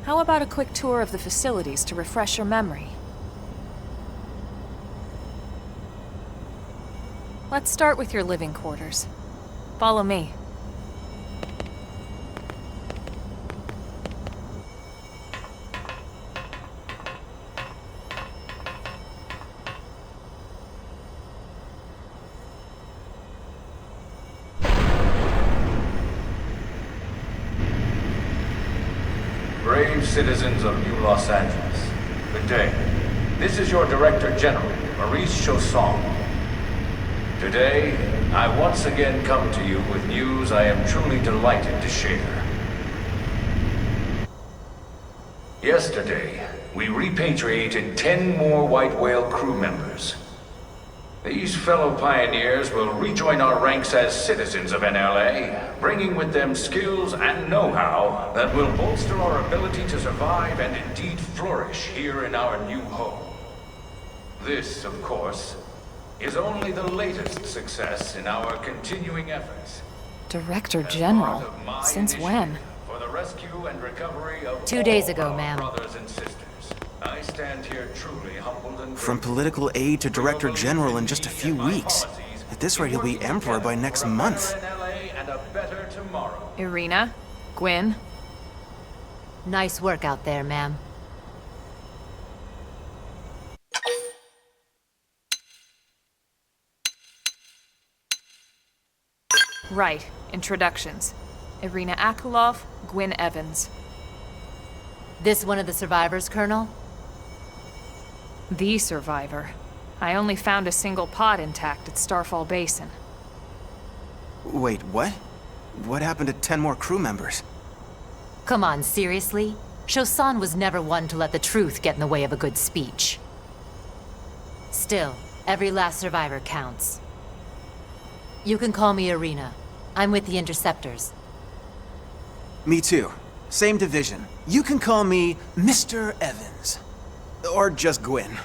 How about a quick tour of the facilities to refresh your memory? Let's start with your living quarters. Follow me. Brave citizens of New Los Angeles, good day. This is your Director General, Maurice Chausson. Today, I once again come to you with news I am truly delighted to share. Yesterday, we repatriated 10 more White Whale crew members. These fellow pioneers will rejoin our ranks as citizens of NLA, bringing with them skills and know-how that will bolster our ability to survive and indeed flourish here in our new home. This, of course, is only the latest success in our continuing efforts. Director General? Since when? For the rescue and recovery of 2 days all ago, our ma'am. brothers and sisters. I stand here truly humbled and From grateful. political aide to director general in just a few weeks. At this rate, he'll be emperor by next month. Irina? Gwyn? Nice work out there, ma'am. Right. Introductions. Irina Akulov, Gwyn Evans. This one of the survivors, Colonel? The survivor. I only found a single pod intact at Starfall Basin. Wait, what? What happened to 10 more crew members? Come on, seriously? Chausson was never one to let the truth get in the way of a good speech. Still, every last survivor counts. You can call me Irina. I'm with the Interceptors. Me too. Same division. You can call me Mr. Evans. Or just Gwyn.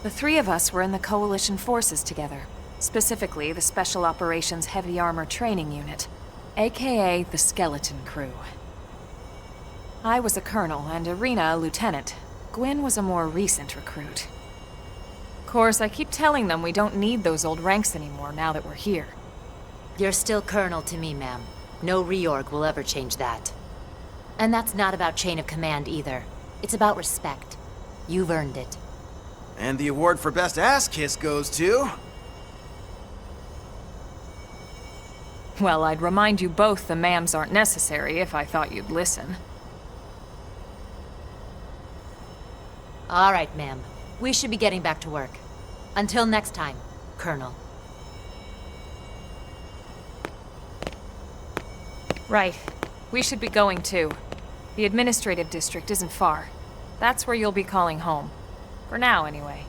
The three of us were in the Coalition forces together. Specifically, the Special Operations Heavy Armor Training Unit, aka the Skeleton Crew. I was a colonel and Irina a lieutenant. Gwyn was a more recent recruit. Of course, I keep telling them we don't need those old ranks anymore now that we're here. You're still Colonel to me, ma'am. No reorg will ever change that. And that's not about chain of command either. It's about respect. You've earned it. And the award for best ass kiss goes to... Well, I'd remind you both the ma'ams aren't necessary if I thought you'd listen. All right, ma'am. We should be getting back to work. Until next time, Colonel. Right. We should be going too. The administrative district isn't far. That's where you'll be calling home. For now, anyway.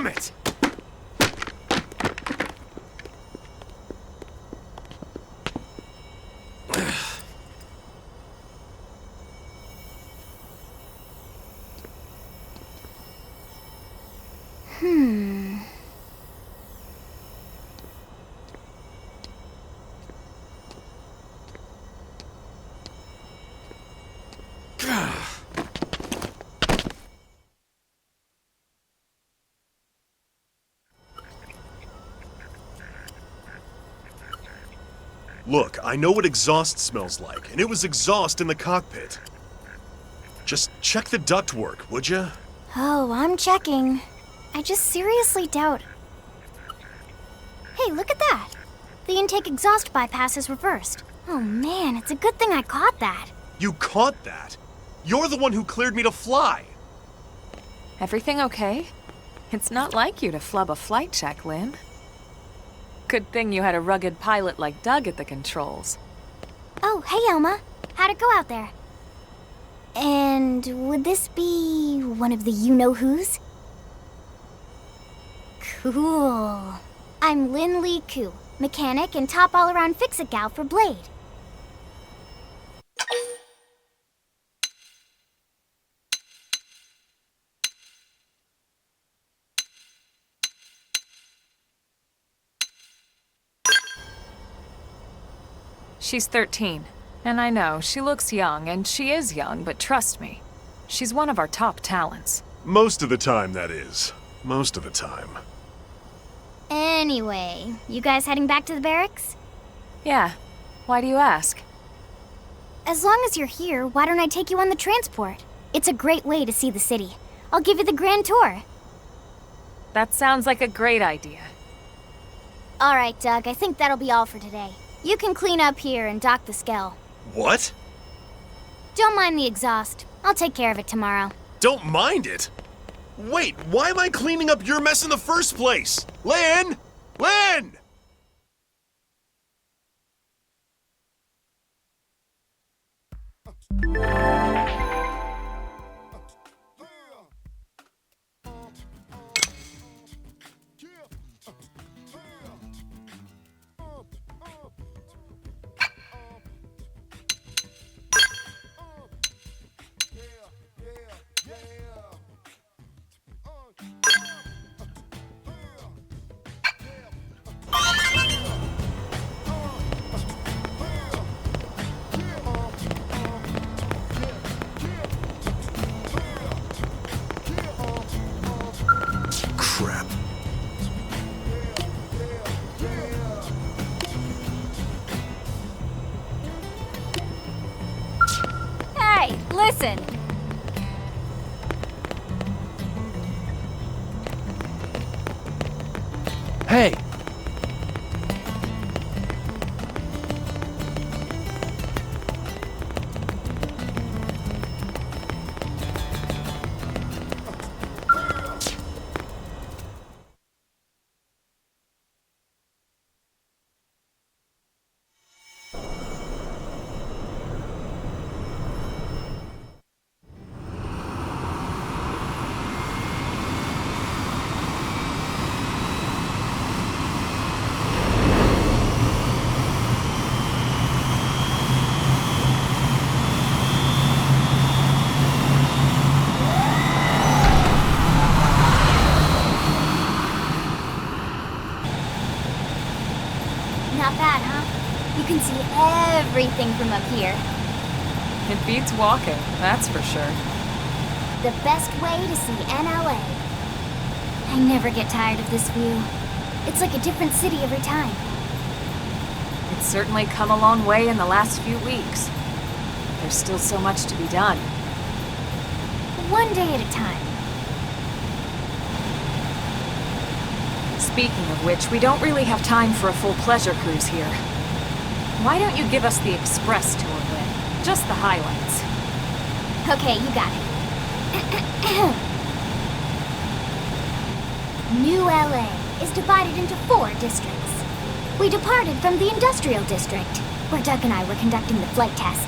Damn it! Look, I know what exhaust smells like, and it was exhaust in the cockpit. Just check the ductwork, would you? Oh, I'm checking. I just seriously doubt... Hey, look at that! The intake exhaust bypass is reversed. Oh man, it's a good thing I caught that. You caught that? You're the one who cleared me to fly! Everything okay? It's not like you to flub a flight check, Lynn. Good thing you had a rugged pilot like Doug at the controls. Oh, hey Elma. How'd it go out there? And would this be one of the you-know-whos? Cool. I'm Lynn Lee Koo, mechanic and top all-around fix-it gal for Blade. She's 13. And I know, she looks young, and she is young, but trust me, she's one of our top talents. Most of the time, that is. Most of the time. Anyway, you guys heading back to the barracks? Yeah. Why do you ask? As long as you're here, why don't I take you on the transport? It's a great way to see the city. I'll give you the grand tour. That sounds like a great idea. All right, Doug, I think that'll be all for today. You can clean up here and dock the Skell. What? Don't mind the exhaust. I'll take care of it tomorrow. Don't mind it? Wait, why am I cleaning up your mess in the first place? Lynn! Lynn! Crap. Hey, listen! Hey! Not bad, huh? You can see everything from up here. It beats walking, that's for sure. The best way to see NLA. I never get tired of this view. It's like a different city every time. It's certainly come a long way in the last few weeks. There's still so much to be done. One day at a time. Speaking of which, we don't really have time for a full pleasure cruise here. Why don't you give us the express tour, Lynn? Just the highlights. Okay, you got it. New LA is divided into 4 districts. We departed from the industrial district, where Doug and I were conducting the flight test.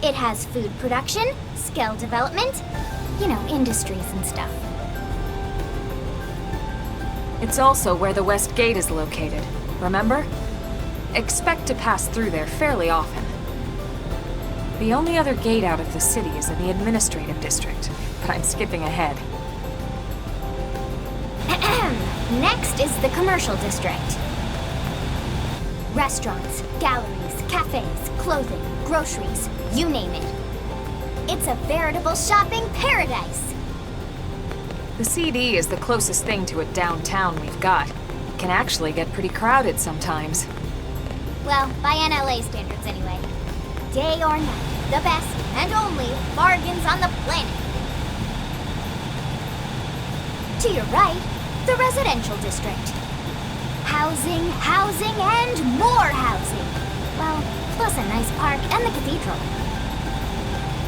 It has food production, skill development, you know, industries and stuff. It's also where the West Gate is located, remember? Expect to pass through there fairly often. The only other gate out of the city is in the administrative district, but I'm skipping ahead. Next is the commercial district. Restaurants, galleries, cafes, clothing, groceries, you name it. It's a veritable shopping paradise. The CD is the closest thing to a downtown we've got. It can actually get pretty crowded sometimes. Well, by NLA standards anyway. Day or night, the best and only bargains on the planet. To your right, the residential district. Housing, housing, and more housing. Well, plus a nice park and the cathedral.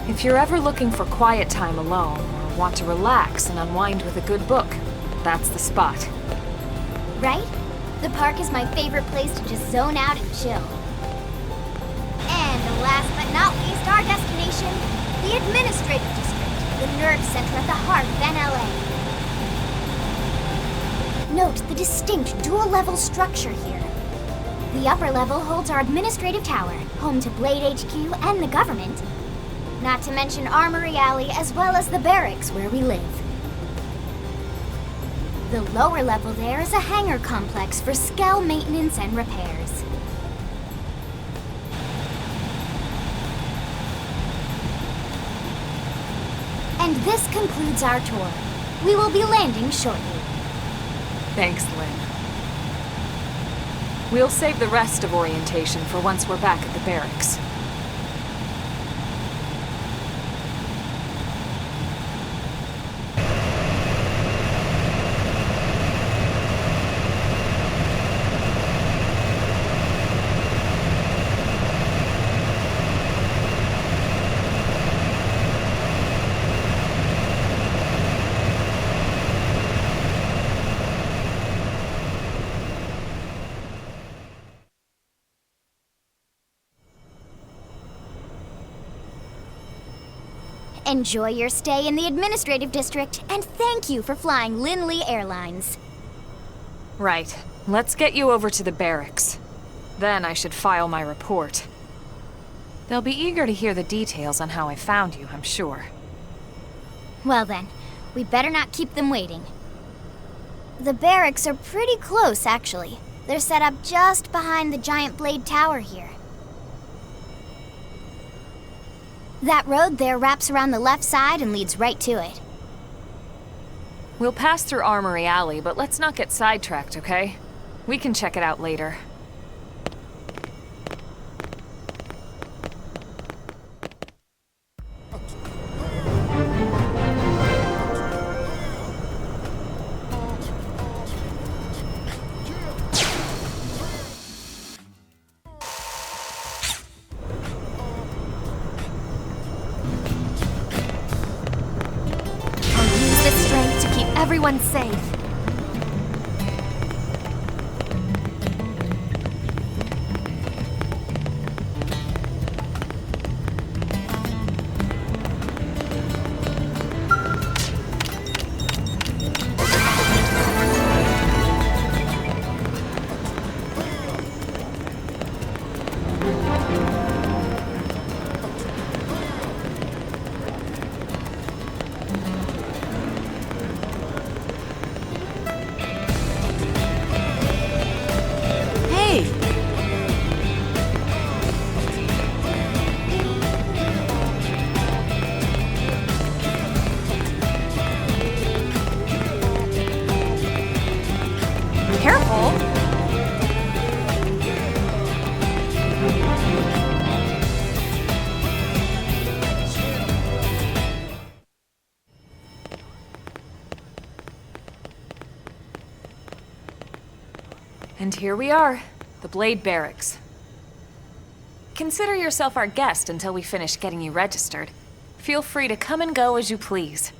If you're ever looking for quiet time alone, or want to relax and unwind with a good book, that's the spot. Right? The park is my favorite place to just zone out and chill. And last but not least, our destination, the administrative district, the nerve center at the heart of NLA. Note the distinct dual-level structure here. The upper level holds our administrative tower, home to Blade HQ and the government. Not to mention Armory Alley as well as the barracks where we live. The lower level there is a hangar complex for Skell maintenance and repairs. And this concludes our tour. We will be landing shortly. Thanks, Lynn. We'll save the rest of orientation for once we're back at the barracks. Enjoy your stay in the administrative district, and thank you for flying Linley Airlines. Right. Let's get you over to the barracks. Then I should file my report. They'll be eager to hear the details on how I found you, I'm sure. Well then, we better not keep them waiting. The barracks are pretty close, actually. They're set up just behind the giant blade tower here. That road there wraps around the left side and leads right to it. We'll pass through Armory Alley, but let's not get sidetracked, okay? We can check it out later. Everyone's safe. And here we are, the Blade Barracks. Consider yourself our guest until we finish getting you registered. Feel free to come and go as you please.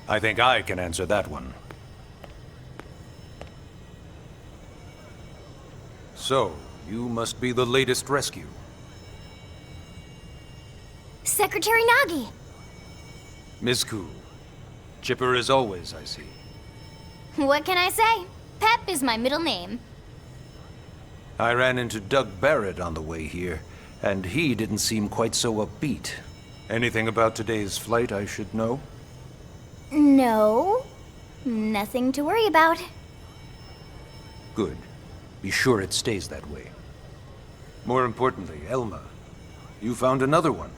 I think I can answer that one. So, you must be the latest rescue. Secretary Nagi! Ms. Cool. Chipper as always, I see. What can I say? Pep is my middle name. I ran into Doug Barrett on the way here, and he didn't seem quite so upbeat. Anything about today's flight I should know? No. Nothing to worry about. Good. Be sure it stays that way. More importantly, Elma, you found another one.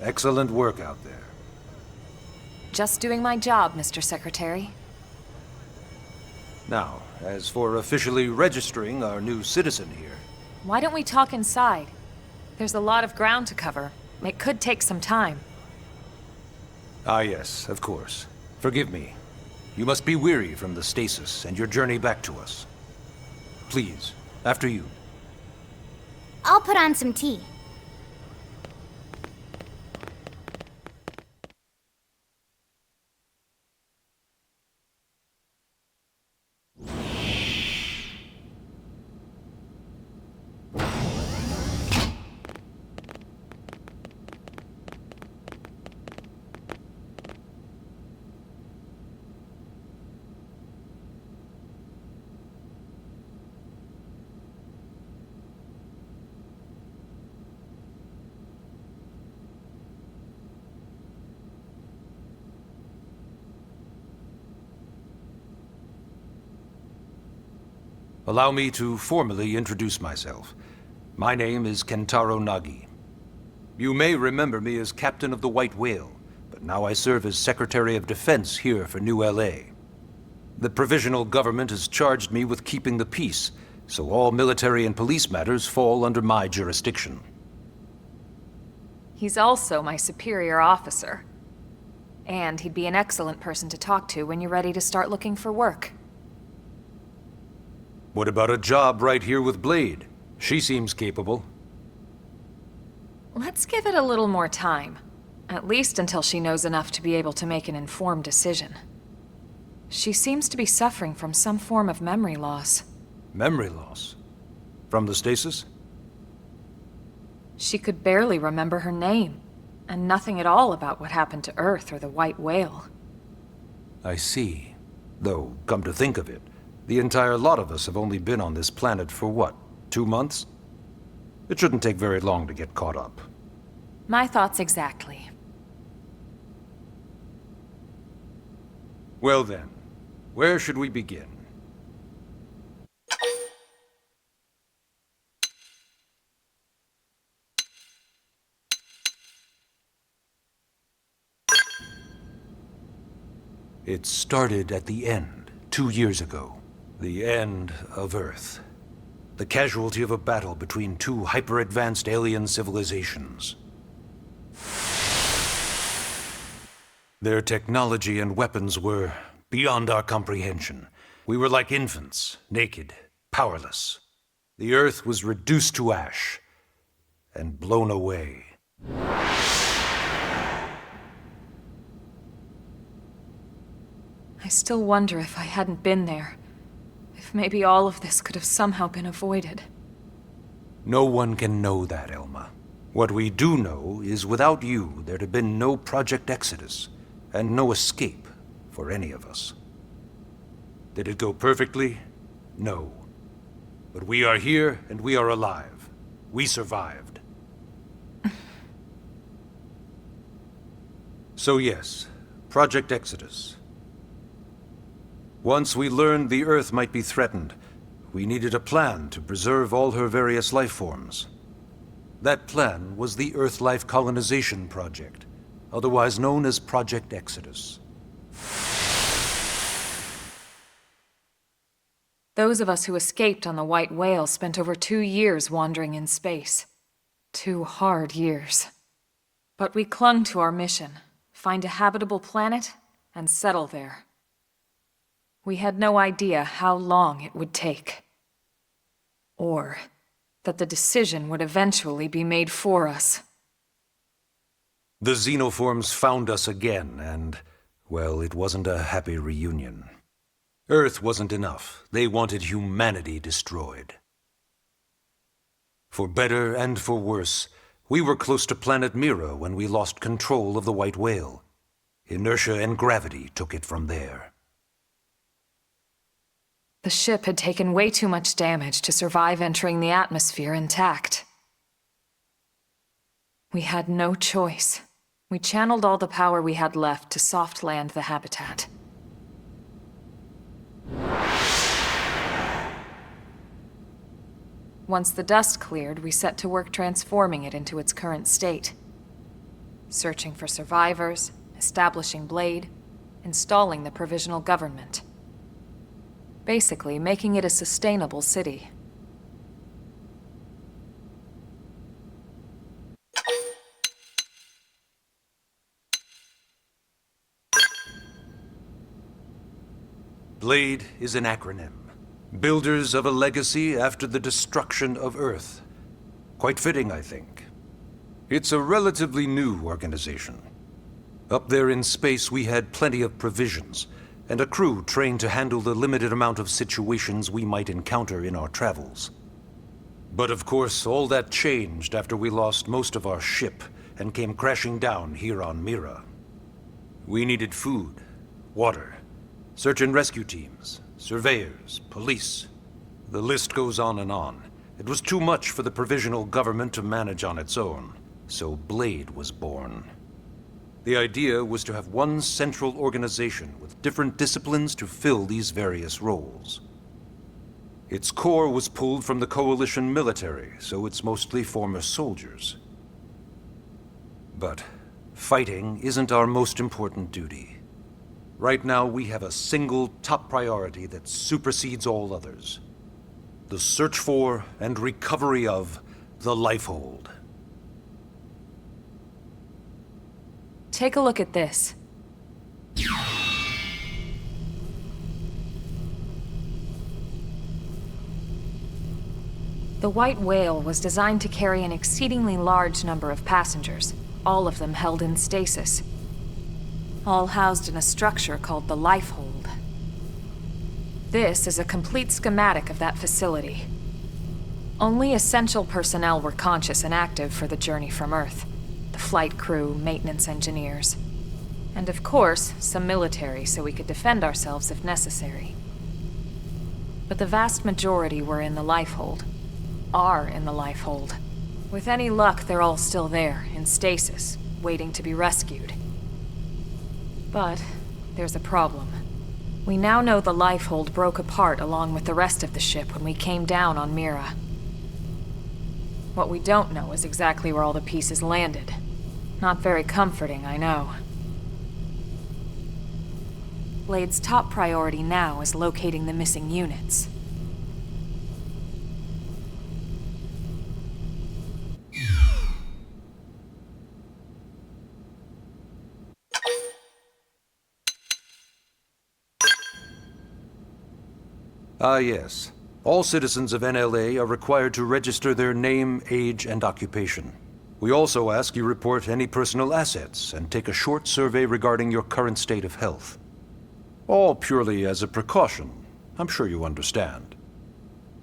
Excellent work out there. Just doing my job, Mr. Secretary. Now, as for officially registering our new citizen here... Why don't we talk inside? There's a lot of ground to cover. It could take some time. Ah yes, of course. Forgive me. You must be weary from the stasis and your journey back to us. Please, after you. I'll put on some tea. Allow me to formally introduce myself. My name is Kentaro Nagi. You may remember me as Captain of the White Whale, but now I serve as Secretary of Defense here for New LA. The provisional government has charged me with keeping the peace, so all military and police matters fall under my jurisdiction. He's also my superior officer. And he'd be an excellent person to talk to when you're ready to start looking for work. What about a job right here with Blade? She seems capable. Let's give it a little more time. At least until she knows enough to be able to make an informed decision. She seems to be suffering from some form of memory loss. Memory loss? From the stasis? She could barely remember her name, and nothing at all about what happened to Earth or the White Whale. I see. Though, come to think of it, the entire lot of us have only been on this planet for what, 2 months? It shouldn't take very long to get caught up. My thoughts exactly. Well then, where should we begin? It started at the end, 2 years ago. The end of Earth. The casualty of a battle between two hyper-advanced alien civilizations. Their technology and weapons were beyond our comprehension. We were like infants, naked, powerless. The Earth was reduced to ash and blown away. I still wonder if I hadn't been there. If maybe all of this could have somehow been avoided. No one can know that, Elma. What we do know is without you, there'd have been no Project Exodus, and no escape for any of us. Did it go perfectly? No. But we are here, and we are alive. We survived. So yes, Project Exodus. Once we learned the Earth might be threatened, we needed a plan to preserve all her various life forms. That plan was the Earth Life Colonization Project, otherwise known as Project Exodus. Those of us who escaped on the White Whale spent over 2 years wandering in space. 2 hard years. But we clung to our mission, find a habitable planet, and settle there. We had no idea how long it would take. Or that the decision would eventually be made for us. The xenoforms found us again, and, well, it wasn't a happy reunion. Earth wasn't enough. They wanted humanity destroyed. For better and for worse, We were close to planet Mira when we lost control of the White Whale. Inertia and gravity took it from there. The ship had taken way too much damage to survive entering the atmosphere intact. We had no choice. We channeled all the power we had left to soft land the habitat. Once the dust cleared, we set to work transforming it into its current state. Searching for survivors, establishing Blade, installing the provisional government. Basically, making it a sustainable city. Blade is an acronym. Builders of a legacy after the destruction of Earth. Quite fitting, I think. It's a relatively new organization. Up there in space, we had plenty of provisions, and a crew trained to handle the limited amount of situations we might encounter in our travels. But of course, all that changed after we lost most of our ship and came crashing down here on Mira. We needed food, water, search and rescue teams, surveyors, police. The list goes on and on. It was too much for the provisional government to manage on its own, so Blade was born. The idea was to have one central organization with different disciplines to fill these various roles. Its core was pulled from the Coalition military, so it's mostly former soldiers. But fighting isn't our most important duty. Right now, we have a single top priority that supersedes all others. The search for and recovery of the Lifehold. Take a look at this. The White Whale was designed to carry an exceedingly large number of passengers, all of them held in stasis. All housed in a structure called the Lifehold. This is a complete schematic of that facility. Only essential personnel were conscious and active for the journey from Earth. The flight crew, maintenance engineers. And of course, some military so we could defend ourselves if necessary. But the vast majority were in the Lifehold. Are in the Lifehold. With any luck, they're all still there, in stasis, waiting to be rescued. But there's a problem. We now know the Lifehold broke apart along with the rest of the ship when we came down on Mira. What we don't know is exactly where all the pieces landed. Not very comforting, I know. Blade's top priority now is locating the missing units. Ah, yes. All citizens of NLA are required to register their name, age, and occupation. We also ask you report any personal assets and take a short survey regarding your current state of health. All purely as a precaution. I'm sure you understand.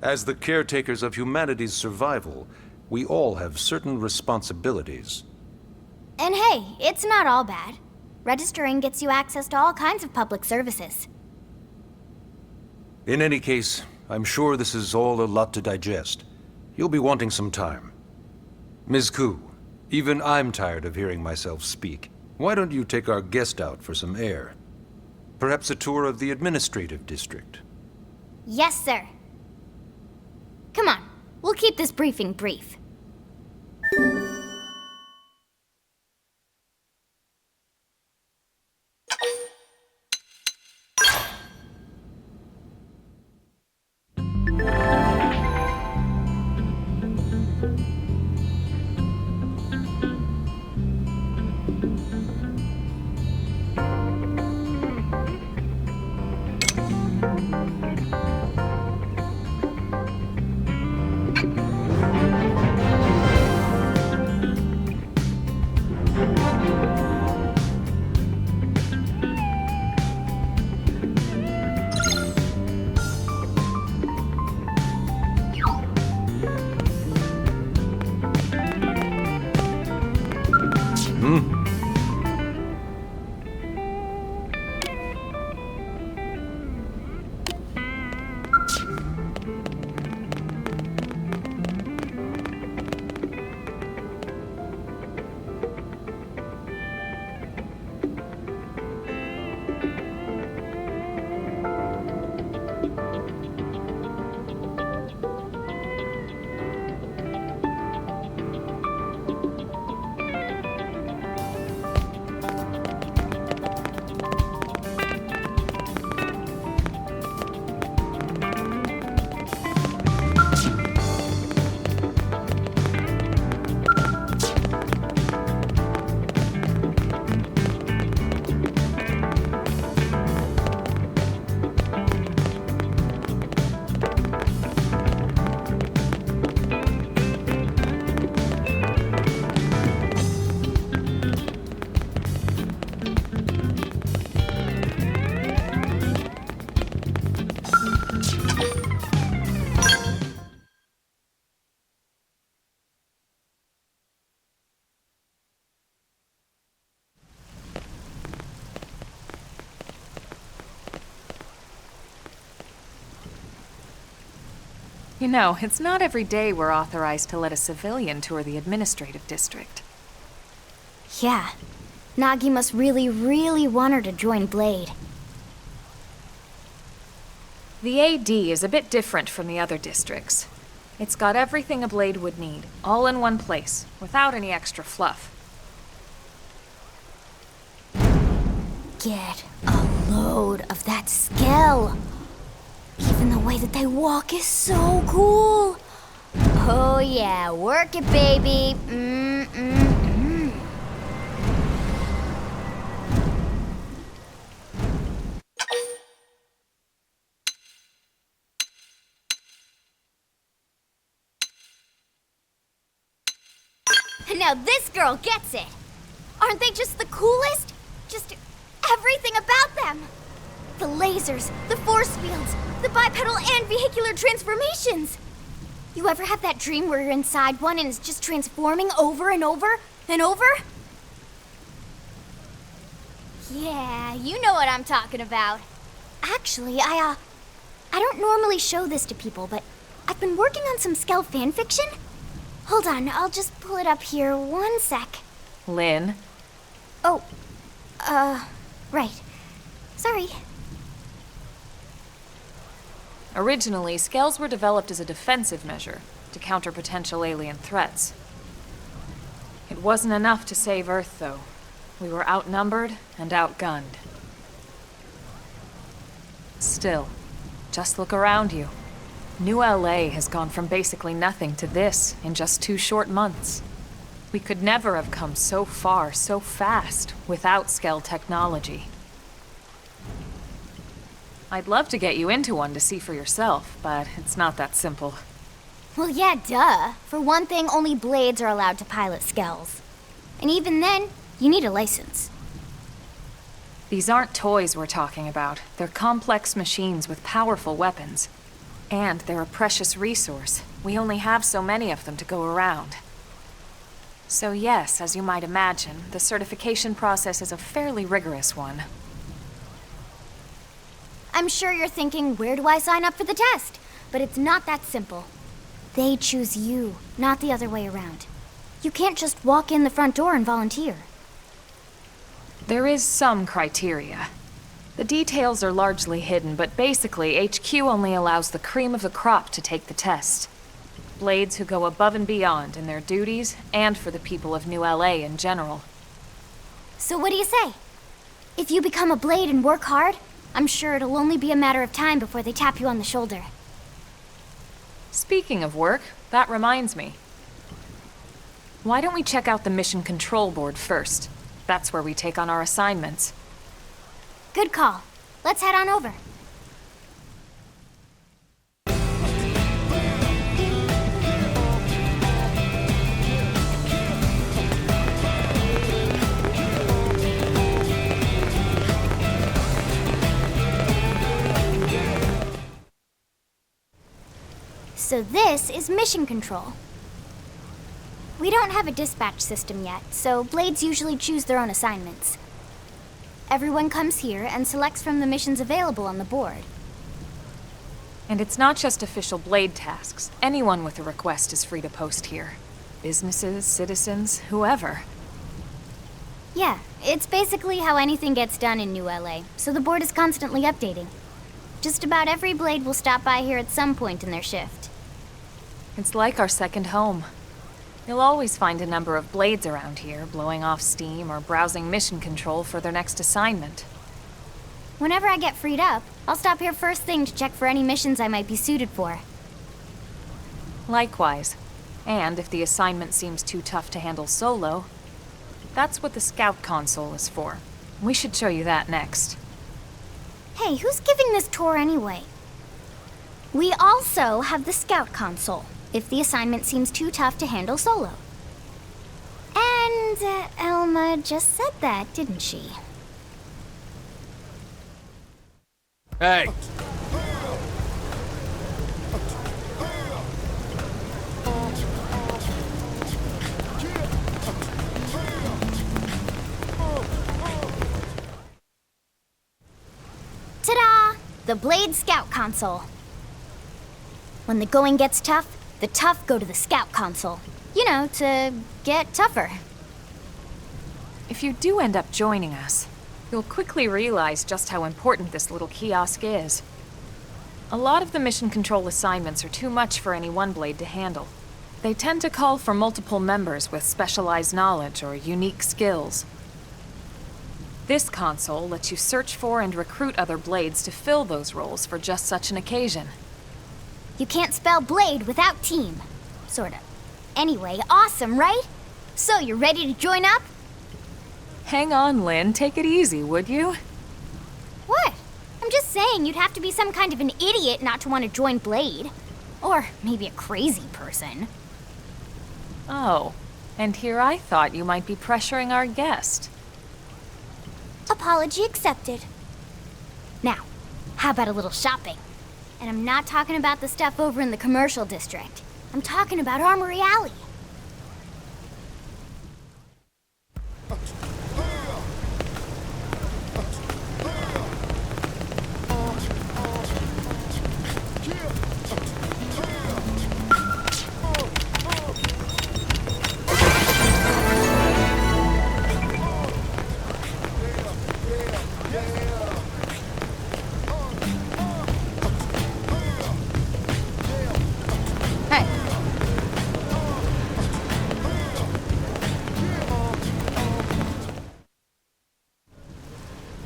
As the caretakers of humanity's survival, we all have certain responsibilities. And hey, it's not all bad. Registering gets you access to all kinds of public services. In any case, I'm sure this is all a lot to digest. You'll be wanting some time. Ms. Koo, even I'm tired of hearing myself speak. Why don't you take our guest out for some air? Perhaps a tour of the administrative district. Yes, sir. Come on, we'll keep this briefing brief. You know, it's not every day we're authorized to let a civilian tour the administrative district. Yeah. Nagi must really, really want her to join Blade. The AD is a bit different from the other districts. It's got everything a Blade would need, all in one place, without any extra fluff. Get a load of that skill. Even the way that they walk is so cool. Oh yeah, work it, baby. Now this girl gets it. Aren't they just the coolest? Just everything about them. The lasers, the force fields, the bipedal and vehicular transformations. You ever have that dream where you're inside one and it's just transforming over and over and over? Yeah, you know what I'm talking about. Actually, I don't normally show this to people, but I've been working on some Skell fanfiction. Hold on, I'll just pull it up here 1 sec. Lynn? Oh, right. Sorry. Originally, Skells were developed as a defensive measure to counter potential alien threats. It wasn't enough to save Earth, though. We were outnumbered and outgunned. Still, just look around you. New LA has gone from basically nothing to this in just 2 short months. We could never have come so far so fast without Skell technology. I'd love to get you into one to see for yourself, but it's not that simple. Well, yeah, duh. For one thing, only Blades are allowed to pilot Skells. And even then, you need a license. These aren't toys we're talking about. They're complex machines with powerful weapons. And they're a precious resource. We only have so many of them to go around. So yes, as you might imagine, the certification process is a fairly rigorous one. I'm sure you're thinking, where do I sign up for the test? But it's not that simple. They choose you, not the other way around. You can't just walk in the front door and volunteer. There is some criteria. The details are largely hidden, but basically, HQ only allows the cream of the crop to take the test. Blades who go above and beyond in their duties, and for the people of New LA in general. So what do you say? If you become a Blade and work hard, I'm sure it'll only be a matter of time before they tap you on the shoulder. Speaking of work, that reminds me. Why don't we check out the Mission Control Board first? That's where we take on our assignments. Good call. Let's head on over. So this is Mission Control. We don't have a dispatch system yet, so Blades usually choose their own assignments. Everyone comes here and selects from the missions available on the board. And it's not just official Blade tasks. Anyone with a request is free to post here. Businesses, citizens, whoever. Yeah, it's basically how anything gets done in New LA, so the board is constantly updating. Just about every Blade will stop by here at some point in their shift. It's like our second home. You'll always find a number of Blades around here, blowing off steam or browsing mission control for their next assignment. Whenever I get freed up, I'll stop here first thing to check for any missions I might be suited for. Likewise. And if the assignment seems too tough to handle solo, that's what the Scout Console is for. We should show you that next. Hey, who's giving this tour anyway? We also have the Scout Console, if the assignment seems too tough to handle solo. And Elma just said that, didn't she? Hey! Ta-da! The Blade Scout Console. When the going gets tough, the tough go to the Scout Console. You know, to get tougher. If you do end up joining us, you'll quickly realize just how important this little kiosk is. A lot of the mission control assignments are too much for any one Blade to handle. They tend to call for multiple members with specialized knowledge or unique skills. This console lets you search for and recruit other Blades to fill those roles for just such an occasion. You can't spell Blade without team. Sorta. Anyway, awesome, right? So, you're ready to join up? Hang on, Lynn. Take it easy, would you? What? I'm just saying you'd have to be some kind of an idiot not to want to join Blade. Or maybe a crazy person. Oh, and here I thought you might be pressuring our guest. Apology accepted. Now, how about a little shopping? And I'm not talking about the stuff over in the commercial district. I'm talking about Armory Alley.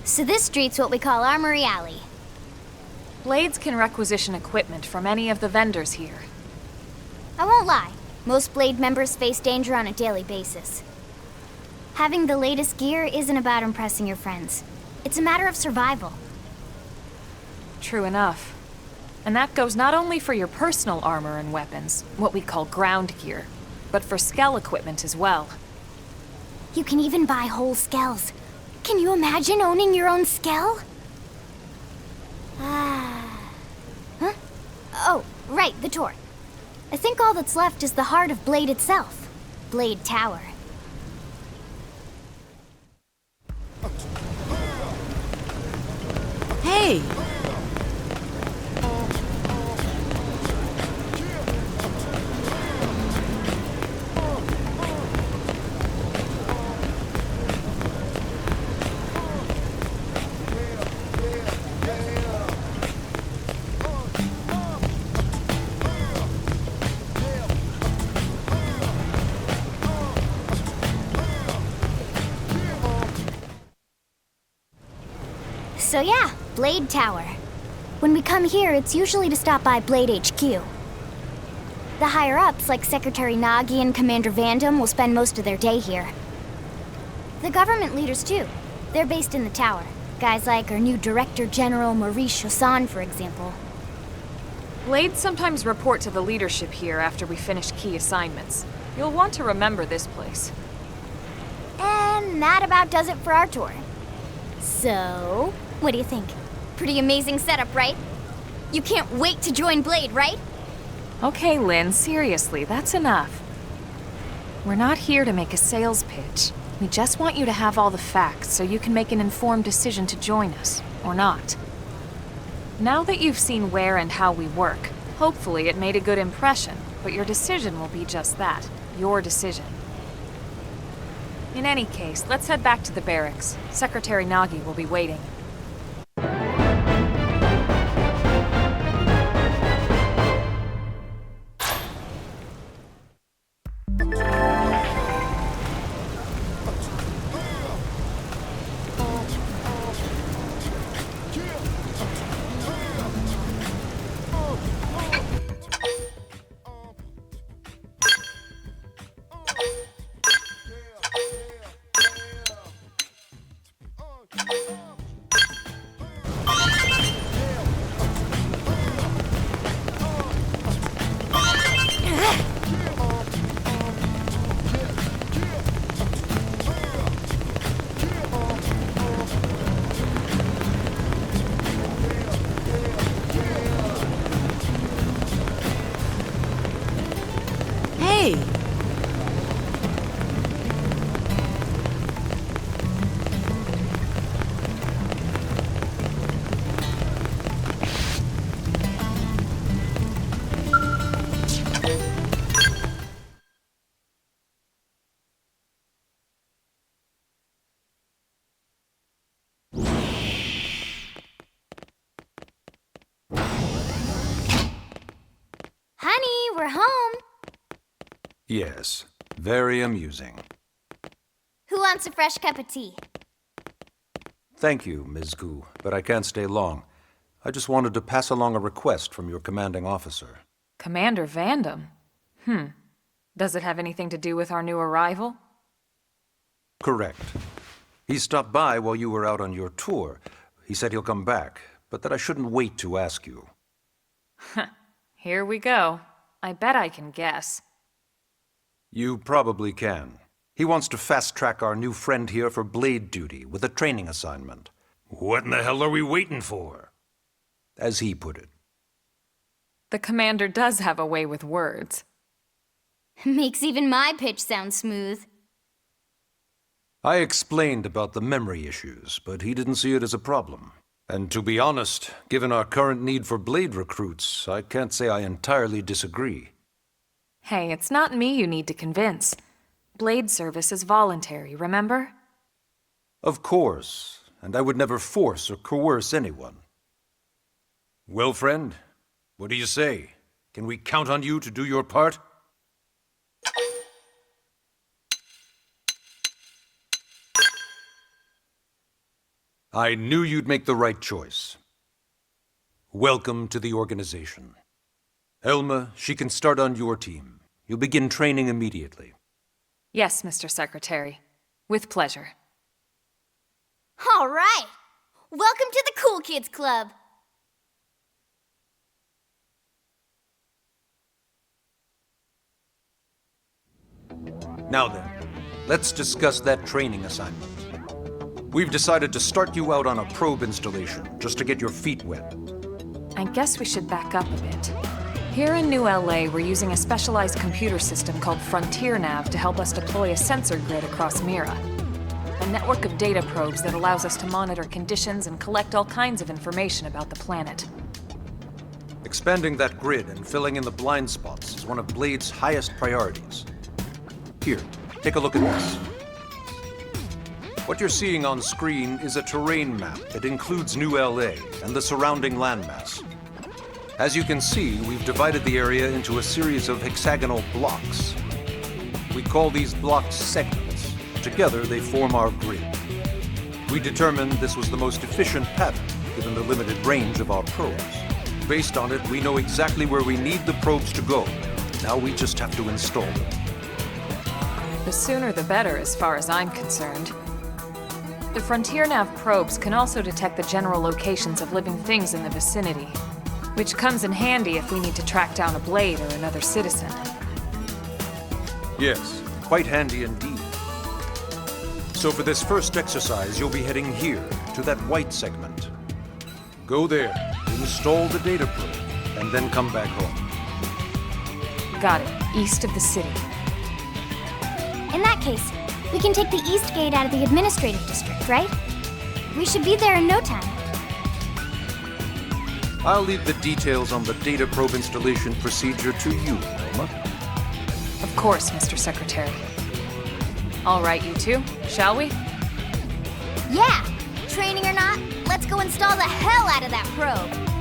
So this street's what we call Armory Alley. Blades can requisition equipment from any of the vendors here. I won't lie, most Blade members face danger on a daily basis. Having the latest gear isn't about impressing your friends. It's a matter of survival. True enough. And that goes not only for your personal armor and weapons, what we call ground gear, but for skell equipment as well. You can even buy whole skells. Can you imagine owning your own skell? Huh? Oh, right, the tour. I think all that's left is the heart of Blade itself. Blade Tower. Hey! So yeah, Blade Tower. When we come here, it's usually to stop by Blade HQ. The higher-ups, like Secretary Nagi and Commander Vandam, will spend most of their day here. The government leaders, too. They're based in the tower. Guys like our new Director General Maurice Chassan, for example. Blades sometimes report to the leadership here after we finish key assignments. You'll want to remember this place. And that about does it for our tour. So, what do you think? Pretty amazing setup, right? You can't wait to join Blade, right? Okay, Lynn, seriously, that's enough. We're not here to make a sales pitch. We just want you to have all the facts so you can make an informed decision to join us, or not. Now that you've seen where and how we work, hopefully it made a good impression, but your decision will be just that, your decision. In any case, let's head back to the barracks. Secretary Nagi will be waiting. Hey! Honey, we're home. Yes, very amusing. Who wants a fresh cup of tea? Thank you, Ms. Gu, but I can't stay long. I just wanted to pass along a request from your commanding officer. Commander Vandam? Does it have anything to do with our new arrival? Correct. He stopped by while you were out on your tour. He said he'll come back, but that I shouldn't wait to ask you. Here we go. I bet I can guess. You probably can. He wants to fast-track our new friend here for blade duty with a training assignment. What in the hell are we waiting for? As he put it. The commander does have a way with words. Makes even my pitch sound smooth. I explained about the memory issues, but he didn't see it as a problem. And to be honest, given our current need for blade recruits, I can't say I entirely disagree. Hey, it's not me you need to convince. Blade service is voluntary, remember? Of course, and I would never force or coerce anyone. Well, friend, what do you say? Can we count on you to do your part? I knew you'd make the right choice. Welcome to the organization. Elma, she can start on your team. You'll begin training immediately. Yes, Mr. Secretary. With pleasure. All right. Welcome to the Cool Kids Club. Now then, let's discuss that training assignment. We've decided to start you out on a probe installation, just to get your feet wet. I guess we should back up a bit. Here in New LA, we're using a specialized computer system called Frontier Nav to help us deploy a sensor grid across Mira. A network of data probes that allows us to monitor conditions and collect all kinds of information about the planet. Expanding that grid and filling in the blind spots is one of Blade's highest priorities. Here, take a look at this. What you're seeing on screen is a terrain map that includes New LA and the surrounding landmass. As you can see, we've divided the area into a series of hexagonal blocks. We call these blocks segments. Together, they form our grid. We determined this was the most efficient pattern, given the limited range of our probes. Based on it, we know exactly where we need the probes to go. Now we just have to install them. The sooner the better, as far as I'm concerned. The Frontier Nav probes can also detect the general locations of living things in the vicinity, which comes in handy if we need to track down a Blade or another citizen. Yes, quite handy indeed. So for this first exercise, you'll be heading here, to that white segment. Go there, install the data probe, and then come back home. Got it. East of the city. case, we can take the east gate out of the administrative district, right? We should be there in no time. I'll leave the details on the data probe installation procedure to you, Norma. Of course, Mr. Secretary. All right, you two, shall we? Yeah! Training or not, let's go install the hell out of that probe!